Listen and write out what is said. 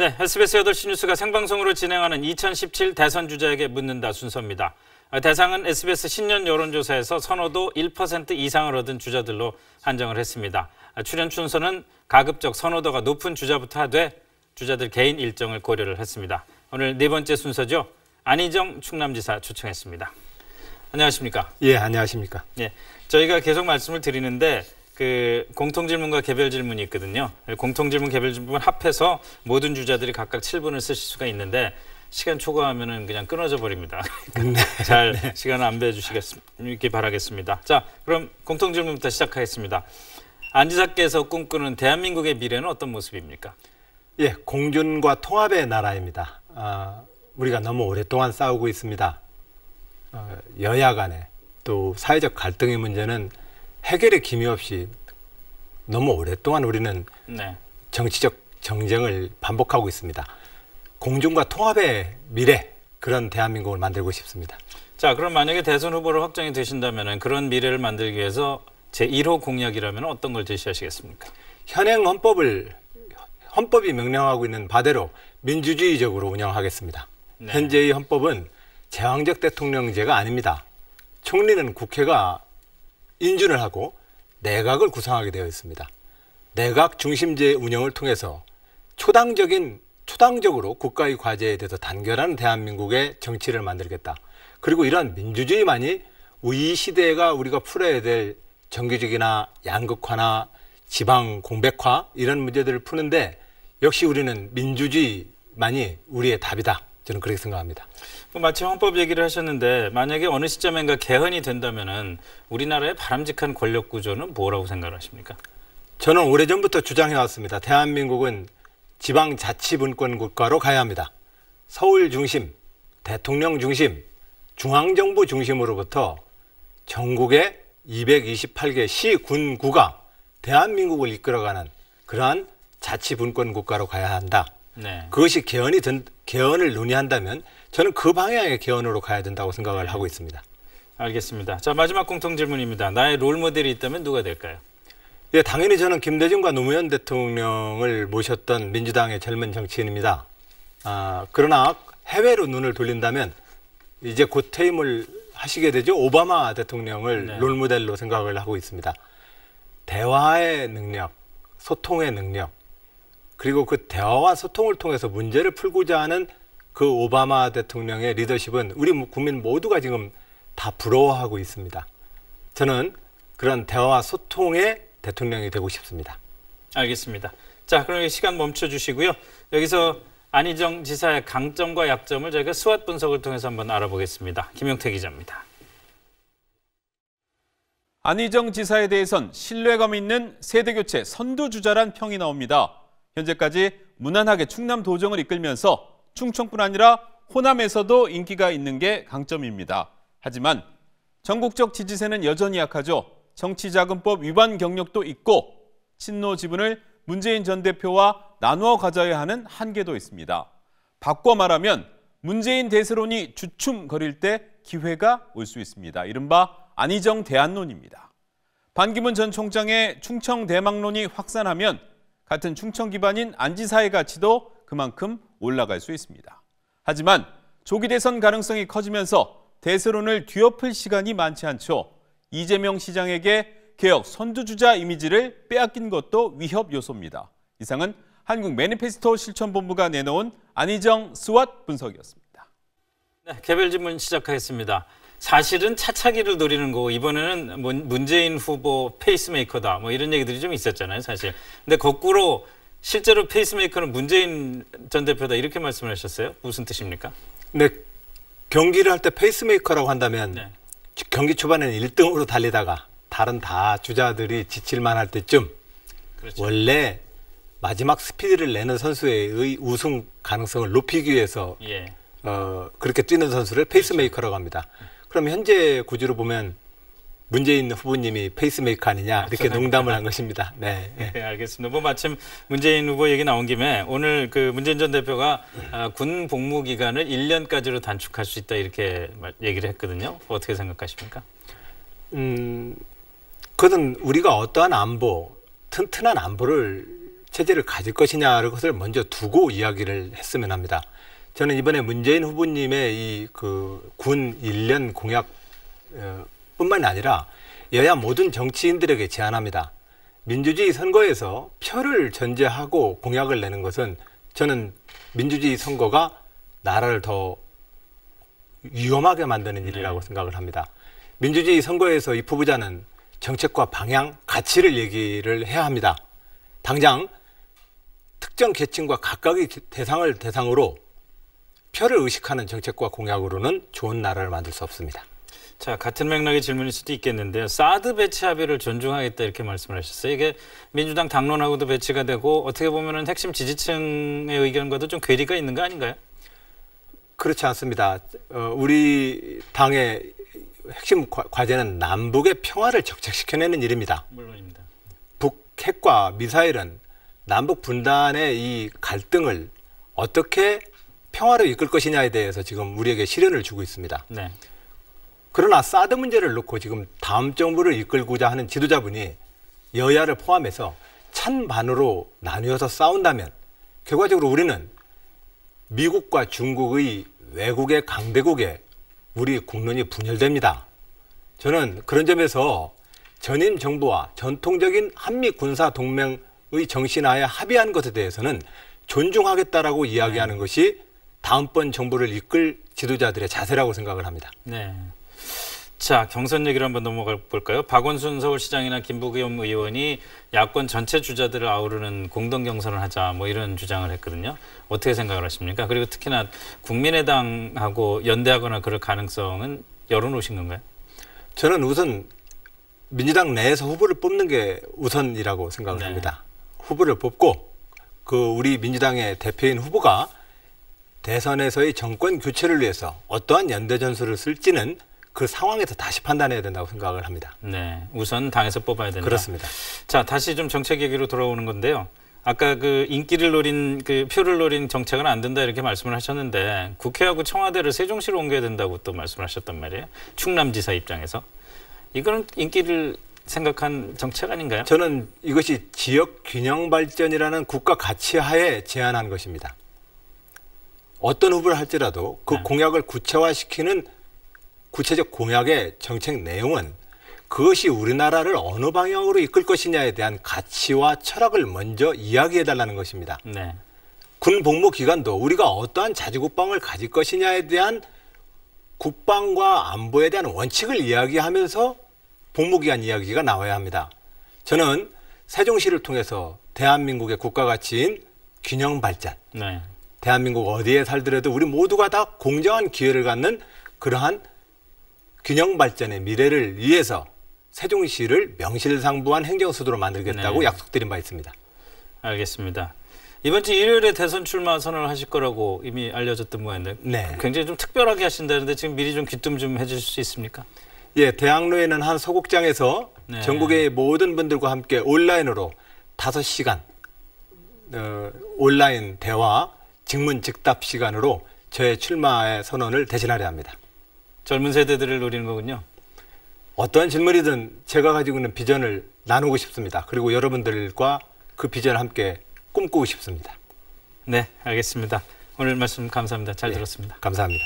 네, SBS 8시 뉴스가 생방송으로 진행하는 2017 대선 주자에게 묻는다 순서입니다. 대상은 SBS 신년 여론조사에서 선호도 1% 이상을 얻은 주자들로 한정을 했습니다. 출연 순서는 가급적 선호도가 높은 주자부터 하되 주자들 개인 일정을 고려를 했습니다. 오늘 네 번째 순서죠. 안희정 충남지사 초청했습니다. 안녕하십니까? 예, 안녕하십니까? 예, 저희가 계속 말씀을 드리는데 공통질문과 개별질문이 있거든요. 공통질문, 개별질문 합해서 모든 주자들이 각각 7분을 쓰실 수가 있는데 시간 초과하면은 그냥 끊어져 버립니다. 잘 시간을 안배해 주시길 바라겠습니다. 자, 그럼 공통질문부터 시작하겠습니다. 안 지사께서 꿈꾸는 대한민국의 미래는 어떤 모습입니까? 예, 공존과 통합의 나라입니다. 우리가 너무 오랫동안 싸우고 있습니다. 여야 간에 또 사회적 갈등의 문제는 해결의 기미 없이 너무 오랫동안 우리는 정치적 정쟁을 반복하고 있습니다. 공존과 통합의 미래, 그런 대한민국을 만들고 싶습니다. 자, 그럼 만약에 대선 후보로 확정이 되신다면 그런 미래를 만들기 위해서 제1호 공약이라면 어떤 걸 제시하시겠습니까? 현행 헌법이 명령하고 있는 바대로 민주주의적으로 운영하겠습니다. 네. 현재의 헌법은 제왕적 대통령제가 아닙니다. 총리는 국회가 인준을 하고 내각을 구성하게 되어 있습니다. 내각 중심제 운영을 통해서 초당적으로 국가의 과제에 대해서 단결하는 대한민국의 정치를 만들겠다. 그리고 이런 민주주의만이 이 시대가 우리가 풀어야 될 정규직이나 양극화나 지방 공백화 이런 문제들을 푸는데 역시 우리는 민주주의만이 우리의 답이다. 저는 그렇게 생각합니다. 마침 헌법 얘기를 하셨는데 만약에 어느 시점인가 개헌이 된다면은 우리나라의 바람직한 권력 구조는 뭐라고 생각하십니까? 저는 오래전부터 주장해왔습니다. 대한민국은 지방자치분권 국가로 가야 합니다. 서울 중심, 대통령 중심, 중앙정부 중심으로부터 전국의 228개 시, 군, 구가 대한민국을 이끌어가는 그러한 자치분권 국가로 가야 한다. 네. 그것이 개헌을 논의한다면 저는 그 방향의 개헌으로 가야 된다고 생각을 하고 있습니다. 알겠습니다. 자, 마지막 공통질문입니다. 나의 롤모델이 있다면 누가 될까요? 예, 당연히 저는 김대중과 노무현 대통령을 모셨던 민주당의 젊은 정치인입니다. 그러나 해외로 눈을 돌린다면 이제 곧 퇴임을 하시게 되죠. 오바마 대통령을 롤모델로 생각을 하고 있습니다. 대화의 능력, 소통의 능력, 그리고 그 대화와 소통을 통해서 문제를 풀고자 하는 그 오바마 대통령의 리더십은 우리 국민 모두가 지금 다 부러워하고 있습니다. 저는 그런 대화와 소통의 대통령이 되고 싶습니다. 알겠습니다. 자, 그럼 시간 멈춰주시고요. 여기서 안희정 지사의 강점과 약점을 저희가 스왓 분석을 통해서 한번 알아보겠습니다. 김용태 기자입니다. 안희정 지사에 대해선 신뢰감 있는 세대교체 선두주자란 평이 나옵니다. 현재까지 무난하게 충남 도정을 이끌면서 충청뿐 아니라 호남에서도 인기가 있는 게 강점입니다. 하지만 전국적 지지세는 여전히 약하죠. 정치자금법 위반 경력도 있고 친노 지분을 문재인 전 대표와 나누어 가져야 하는 한계도 있습니다. 바꿔 말하면 문재인 대세론이 주춤거릴 때 기회가 올 수 있습니다. 이른바 안희정 대안론입니다. 반기문 전 총장의 충청 대망론이 확산하면 같은 충청 기반인 안지사의 가치도 그만큼 올라갈 수 있습니다. 하지만 조기 대선 가능성이 커지면서 대세론을 뒤엎을 시간이 많지 않죠. 이재명 시장에게 개혁 선두주자 이미지를 빼앗긴 것도 위협 요소입니다. 이상은 한국 매니페스토 실천본부가 내놓은 안희정 스왓 분석이었습니다. 네, 개별 질문 시작하겠습니다. 사실은 차차기를 노리는 거고 이번에는 문재인 후보 페이스메이커다 뭐 이런 얘기들이 좀 있었잖아요, 사실. 근데 거꾸로 실제로 페이스메이커는 문재인 전 대표다 이렇게 말씀을 하셨어요. 무슨 뜻입니까? 네, 경기를 할 때 페이스메이커라고 한다면 경기 초반에는 1등으로 달리다가 다른 다 주자들이 지칠만 할 때쯤 원래 마지막 스피드를 내는 선수의 우승 가능성을 높이기 위해서 그렇게 뛰는 선수를 페이스메이커라고 합니다. 그럼 현재 구조로 보면 문재인 후보님이 페이스메이커 아니냐 이렇게 농담을 한 것입니다. 네, 네, 알겠습니다. 뭐 마침 문재인 후보 얘기 나온 김에 오늘 그 문재인 전 대표가 군 복무 기간을 1년까지로 단축할 수 있다 이렇게 얘기를 했거든요. 어떻게 생각하십니까? 그것은 우리가 어떠한 안보, 튼튼한 안보를 체제를 가질 것이냐를 것을 먼저 두고 이야기를 했으면 합니다. 저는 이번에 문재인 후보님의 이 그 군 1년 공약 뿐만이 아니라 여야 모든 정치인들에게 제안합니다. 민주주의 선거에서 표를 전제하고 공약을 내는 것은 저는 민주주의 선거가 나라를 더 위험하게 만드는 일이라고 생각을 합니다. 민주주의 선거에서 이 후보자는 정책과 방향, 가치를 얘기를 해야 합니다. 당장 특정 계층과 각각의 대상으로 표를 의식하는 정책과 공약으로는 좋은 나라를 만들 수 없습니다. 자, 같은 맥락의 질문일 수도 있겠는데요. 사드 배치 합의를 존중하겠다 이렇게 말씀을 하셨어요. 이게 민주당 당론하고도 배치가 되고 어떻게 보면은 핵심 지지층의 의견과도 좀 괴리가 있는 거 아닌가요? 그렇지 않습니다. 우리 당의 핵심 과제는 남북의 평화를 정착시켜내는 일입니다. 물론입니다. 북핵과 미사일은 남북 분단의 이 갈등을 어떻게 평화로 이끌 것이냐에 대해서 지금 우리에게 시련을 주고 있습니다. 네. 그러나 사드 문제를 놓고 지금 다음 정부를 이끌고자 하는 지도자분이 여야를 포함해서 찬반으로 나뉘어서 싸운다면 결과적으로 우리는 미국과 중국의 외국의 강대국에 우리 국론이 분열됩니다. 저는 그런 점에서 전임 정부와 전통적인 한미 군사 동맹의 정신하에 합의한 것에 대해서는 존중하겠다라고 이야기하는 것이 다음번 정부를 이끌 지도자들의 자세라고 생각을 합니다. 네. 자, 경선 얘기를 한번 넘어가 볼까요? 박원순 서울시장이나 김부겸 의원이 야권 전체 주자들을 아우르는 공동 경선을 하자 뭐 이런 주장을 했거든요. 어떻게 생각을 하십니까? 그리고 특히나 국민의당하고 연대하거나 그럴 가능성은 열어놓으신 건가요? 저는 우선 민주당 내에서 후보를 뽑는 게 우선이라고 생각을 네. 합니다. 후보를 뽑고 그 우리 민주당의 대표인 후보가 대선에서의 정권 교체를 위해서 어떠한 연대 전술을 쓸지는 그 상황에서 다시 판단해야 된다고 생각을 합니다. 네, 우선 당에서 뽑아야 된다. 그렇습니다. 자, 다시 좀 정책 얘기로 돌아오는 건데요. 아까 그 인기를 노린 그 표를 노린 정책은 안 된다 이렇게 말씀을 하셨는데 국회하고 청와대를 세종시로 옮겨야 된다고 또 말씀을 하셨단 말이에요. 충남지사 입장에서 이거는 인기를 생각한 정책 아닌가요? 저는 이것이 지역 균형 발전이라는 국가 가치 하에 제안한 것입니다. 어떤 후보를 할지라도 그 네. 공약을 구체화시키는 구체적 공약의 정책 내용은 그것이 우리나라를 어느 방향으로 이끌 것이냐에 대한 가치와 철학을 먼저 이야기해달라는 것입니다. 네. 군 복무 기간도 우리가 어떠한 자주국방을 가질 것이냐에 대한 국방과 안보에 대한 원칙을 이야기하면서 복무기간 이야기가 나와야 합니다. 저는 세종시를 통해서 대한민국의 국가 가치인 균형 발전, 네. 대한민국 어디에 살더라도 우리 모두가 다 공정한 기회를 갖는 그러한 균형 발전의 미래를 위해서 세종시를 명실상부한 행정수도로 만들겠다고 네. 약속드린 바 있습니다. 알겠습니다. 이번 주 일요일에 대선 출마 선언을 하실 거라고 이미 알려졌던 모양인데 네. 굉장히 좀 특별하게 하신다는데 지금 미리 좀 귀뜸 좀 해주실 수 있습니까? 예, 대학로에는 한 소극장에서 네. 전국의 모든 분들과 함께 온라인으로 5시간 온라인 대화 직문 즉답 시간으로 저의 출마의 선언을 대신하려 합니다. 젊은 세대들을 노리는 거군요. 어떠한 질문이든 제가 가지고 있는 비전을 나누고 싶습니다. 그리고 여러분들과 그 비전을 함께 꿈꾸고 싶습니다. 네, 알겠습니다. 오늘 말씀 감사합니다. 잘 들었습니다. 감사합니다.